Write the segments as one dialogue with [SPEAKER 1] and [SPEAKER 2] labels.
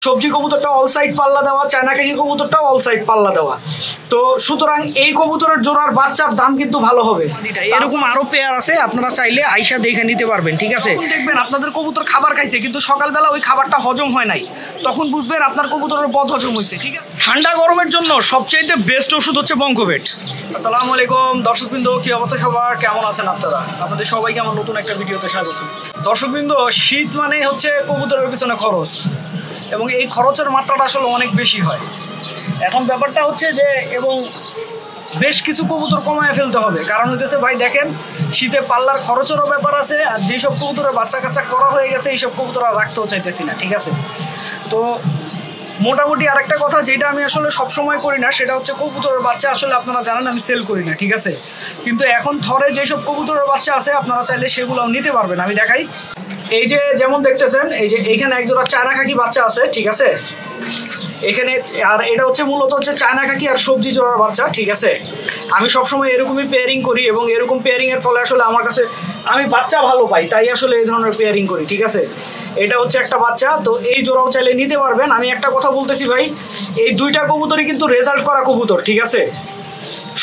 [SPEAKER 1] সবজি কবুতরটা all side পাল্লা দেওয়া, চায়না কাকি কবুতরটাও অল সাইড পাল্লা দেওয়া। তো সুতরাং এই কবুতরের জোড়ার বাচ্চার দাম কিন্তু ভালো হবে। এরকম আরো পেয়ার আছে, আপনারা চাইলে আইসা দেখে নিতে পারবেন, ঠিক আছে। দেখবেন আপনাদের কবুতর খাবার খাইছে কিন্তু সকালবেলা ওই খাবারটা হজম হয় নাই, তখন বুঝবেন আপনার কবুতরের বদ হজম হয়েছে, ঠিক আছে। ঠান্ডা গরমের জন্য সবচাইতে বেস্ট ওষুধ হচ্ছে বঙ্কোভেট। আসসালামু আলাইকুম দর্শকবৃন্দ, কি অবস্থা সবার, কেমন আছেন আপনারা? আপনাদের সবাইকে আমার নতুন একটা ভিডিওতে স্বাগত। দর্শকবৃন্দ, শীত মানে হচ্ছে কবুতরের পিছনে খরচ, এবং এই খরচের মাত্রাটা আসলে অনেক বেশি হয়। এখন ব্যাপারটা হচ্ছে যে এবং বেশ কিছু কবুতর কমায় ফেলতে হবে, কারণ হইতেছে ভাই দেখেন শীতে পাল্লার খরচেরও ব্যাপার আছে, আর যেসব কবুতরের বাচ্চা কাচ্চা করা হয়ে গেছে এইসব কবুতর আর রাখতেও চাইতেছি না, ঠিক আছে। তো মোটামুটি আরেকটা কথা যেটা আমি আসলে সবসময় করি না, সেটা হচ্ছে কবুতরের বাচ্চা আসলে আপনারা জানেন আমি সেল করি না, ঠিক আছে। কিন্তু এখন থরে যেসব কবুতরের বাচ্চা আছে আপনারা চাইলে সেগুলোও নিতে পারবেন। আমি দেখাই, এই যে যেমন দেখতেছেন এই যে এইখানে একজোড়া চায়না কাকি বাচ্চা আছে, ঠিক আছে এখানে। আর এটা হচ্ছে মূলত হচ্ছে চায়না কাকি আর সবজি জোড়ার বাচ্চা, ঠিক আছে। আমি সবসময় এরকমই পেয়ারিং করি, এবং এরকম পেয়ারিংয়ের ফলে আসলে আমার কাছে আমি বাচ্চা ভালো পাই, তাই আসলে এই ধরনের পেয়ারিং করি, ঠিক আছে। এটা হচ্ছে একটা বাচ্চা, তো এই জোড়াও চাইলে নিতে পারবেন। আমি একটা কথা বলতেছি ভাই, এই দুইটা কবুতরই কিন্তু রেজাল্ট করা কবুতর, ঠিক আছে।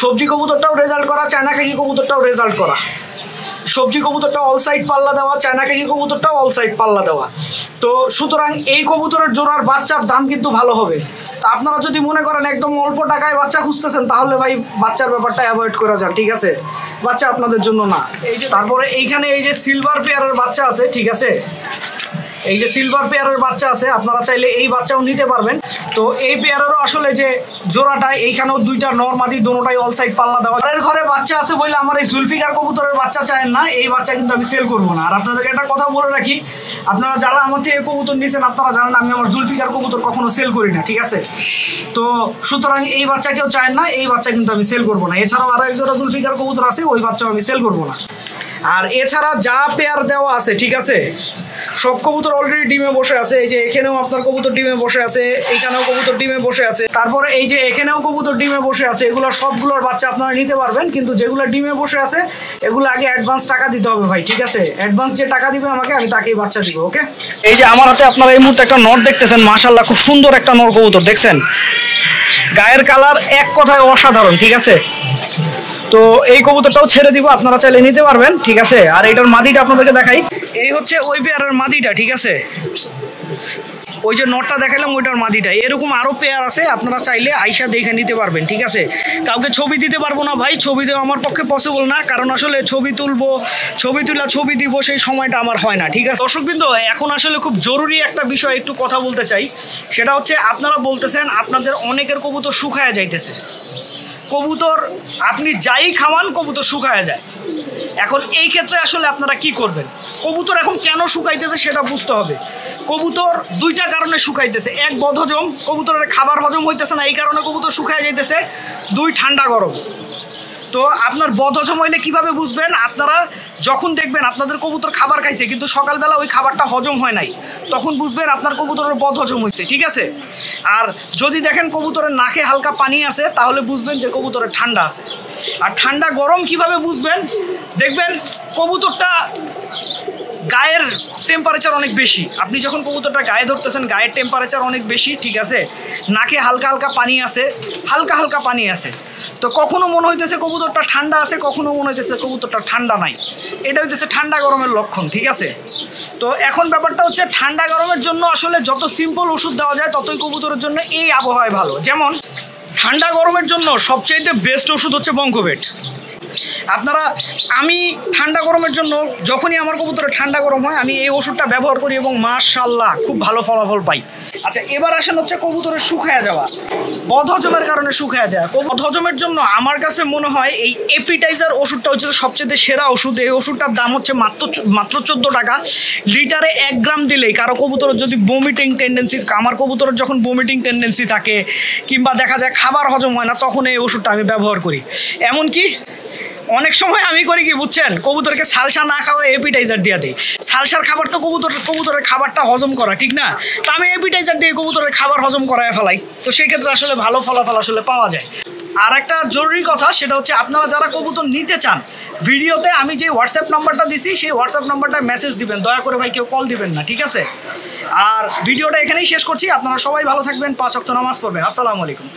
[SPEAKER 1] সবজি কবুতরটাও রেজাল্ট করা, চায়না কাকি কবুতরটাও রেজাল্ট করা। সবজি কবুতরটা অল সাইড পাল্লা দেওয়া, চায়না কাকি কবুতরটাও অল সাইড পাল্লা দেওয়া। তো সুতরাং এই কবুতরের জোড়ার বাচ্চার দাম কিন্তু ভালো হবে। তা আপনারা যদি মনে করেন একদম অল্প টাকায় বাচ্চা খুঁজতেছেন, তাহলে ভাই বাচ্চার ব্যাপারটা অ্যাভয়েড করা যান, ঠিক আছে। বাচ্চা আপনাদের জন্য না। এই যে তারপরে এইখানে এই যে সিলভার পেয়ারের বাচ্চা আছে, ঠিক আছে। এই যে সিলভার পেয়ারের বাচ্চা আছে, আপনারা চাইলে এই বাচ্চাও নিতে পারবেন। তো এই পেয়ারেরও আসলে যে জোড়াটা, এইখানেও দুইটা নর মাদি দোনোটাই অল সাইড পাল্লা দেওয়া। ঘরের ঘরে বাচ্চা আছে বলে আমার এই জুলফিকার কবুতরের বাচ্চা চায়েন না, এই বাচ্চা কিন্তু আমি সেল করবো না। আর আপনাদেরকে একটা কথা বলে রাখি, আপনারা যারা আমার থেকে কবুতর নিয়েছেন আপনারা জানেন আমি আমার জুলফিকার কবুতর কখনো সেল করি না, ঠিক আছে। তো সুতরাং এই বাচ্চা কেউ চায়েন না, এই বাচ্চা কিন্তু আমি সেল করবো না। এছাড়াও আরও এক জোড়া জুলফিকার কবুতর আছে, ওই বাচ্চাও আমি সেল করবো না। আর এছাড়া যা পেয়ার দেওয়া আছে, ঠিক আছে, সব কবুতর অলরেডি ডিমে বসে আছে। এই যে এখানেও আপনার কবুতর ডিমে বসে আছে, এইখানেও কবুতর ডিমে বসে আছে, তারপরে এই যে এখানেও কবুতর ডিমে বসে আছে। এগুলো সবগুলোর বাচ্চা আপনারা নিতে পারবেন, কিন্তু যেগুলো ডিমে বসে আছে এগুলো আগে অ্যাডভান্স টাকা দিতে হবে ভাই, ঠিক আছে। অ্যাডভান্স যে টাকা দিবে আমাকে, আমি তাকেই বাচ্চা দিব, ওকে। এই যে আমার হাতে আপনারা এই মুহূর্তে একটা নর দেখতেছেন, মাশাআল্লাহ খুব সুন্দর একটা নর কবুতর দেখছেন, গায়ের কালার এক কথায় অসাধারণ, ঠিক আছে। তো এই কবুতরটাও ছেড়ে দিব, আপনারা চাইলে নিতে পারবেন, ঠিক আছে। আর এইটার মাদিটা আপনাদেরকে দেখাই, এই হচ্ছে ওই পেয়ারের মাদিটা, ঠিক আছে। ওই যে নটটা দেখালাম ওইটার মাদিটা। এরকম আরও পেয়ার আছে, আপনারা চাইলে আইসা দেখে নিতে পারবেন, ঠিক আছে। কাউকে ছবি দিতে পারবো না ভাই, ছবি দেওয়া আমার পক্ষে পসিবল না, কারণ আসলে ছবি তুলবো, ছবি তুলা ছবি দিব সেই সময়টা আমার হয় না, ঠিক আছে। দর্শকবৃন্দ, এখন আসলে খুব জরুরি একটা বিষয় একটু কথা বলতে চাই, সেটা হচ্ছে আপনারা বলতেছেন আপনাদের অনেকের কবুতর শুকায়া যাইতেছে। কবুতর আপনি যাই খাওয়ান কবুতর শুকায়া যায়। এখন এই ক্ষেত্রে আসলে আপনারা কি করবেন? কবুতর এখন কেন শুকাইতেছে সেটা বুঝতে হবে। কবুতর দুইটা কারণে শুকাইতেছে, এক বদহজম, কবুতরের খাবার হজম হইতেছে না এই কারণে কবুতর শুকায়া যাইতেছে, দুই ঠান্ডা গরম। তো আপনার বদহজম হইলে কিভাবে বুঝবেন? আপনারা যখন দেখবেন আপনাদের কবুতর খাবার খাইছে কিন্তু সকালবেলা ওই খাবারটা হজম হয় নাই, তখন বুঝবেন আপনার কবুতরের বদহজম হয়েছে, ঠিক আছে। আর যদি দেখেন কবুতরের নাকে হালকা পানি আছে, তাহলে বুঝবেন যে কবুতরের ঠান্ডা আছে। আর ঠান্ডা গরম কিভাবে বুঝবেন? দেখবেন কবুতরটা গায়ের টেম্পারেচার অনেক বেশি, আপনি যখন কবুতরটা গায়ে ধরতেছেন গায়ের টেম্পারেচার অনেক বেশি, ঠিক আছে। নাকে হালকা হালকা পানি আছে, হালকা হালকা পানি আছে, তো কখনো মনে হইতেছে কবুতরটা ঠান্ডা আছে, কখনো মনে হইতেছে কবুতরটা ঠান্ডা নাই। এটা হইতেছে ঠান্ডা গরমের লক্ষণ, ঠিক আছে। তো এখন ব্যাপারটা হচ্ছে ঠান্ডা গরমের জন্য আসলে যত সিম্পল ওষুধ দেওয়া যায় ততই কবুতরের জন্য এই আবহাওয়ায় ভালো। যেমন ঠান্ডা গরমের জন্য সবচাইতে বেস্ট ওষুধ হচ্ছে বঙ্কোভেট। আপনারা, আমি ঠান্ডা গরমের জন্য যখনই আমার কবুতরে ঠান্ডা গরম হয় আমি এই ওষুধটা ব্যবহার করি এবং মাশাআল্লাহ খুব ভালো ফলাফল পাই। আচ্ছা, এবার আসেন হচ্ছে কবুতরের শুকায়া যাওয়া, বদহজমের কারণে শুকায়া যায়। বদহজমের জন্য আমার কাছে মনে হয় এই এপিটাইজার ওষুধটা হচ্ছে সবচেয়ে সেরা ওষুধ। এই ওষুধটার দাম হচ্ছে মাত্র 14 টাকা। লিটারে 1 গ্রাম দিলেই কারো কবুতরের যদি বমিটিং টেন্ডেন্সি, আমার কবুতরের যখন বমিটিং টেন্ডেন্সি থাকে কিংবা দেখা যায় খাবার হজম হয় না, তখন এই ওষুধটা আমি ব্যবহার করি। এমনকি অনেক সময় আমি করি কি বুঝছেন, কবুতরকে সালসা না খাওয়া এপিটাইজার দিয়ে দিই। সালসার খাবার তো কবুতরের খাবারটা হজম করা, ঠিক না। তো আমি এপিটাইজার দিয়ে কবুতরের খাবার হজম করায় ফেলাই, তো সেই ক্ষেত্রে আসলে ভালো ফলাফল আসলে পাওয়া যায়। আর একটা জরুরি কথা, সেটা হচ্ছে আপনারা যারা কবুতর নিতে চান, ভিডিওতে আমি যে হোয়াটসঅ্যাপ নাম্বারটা দিছি সেই হোয়াটসঅ্যাপ নাম্বারটা মেসেজ দিবেন, দয়া করে ভাই কেউ কল দিবেন না, ঠিক আছে। আর ভিডিওটা এখানেই শেষ করছি। আপনারা সবাই ভালো থাকবেন, 5 ওয়াক্ত নামাজ পড়বেন। আসসালামু আলাইকুম।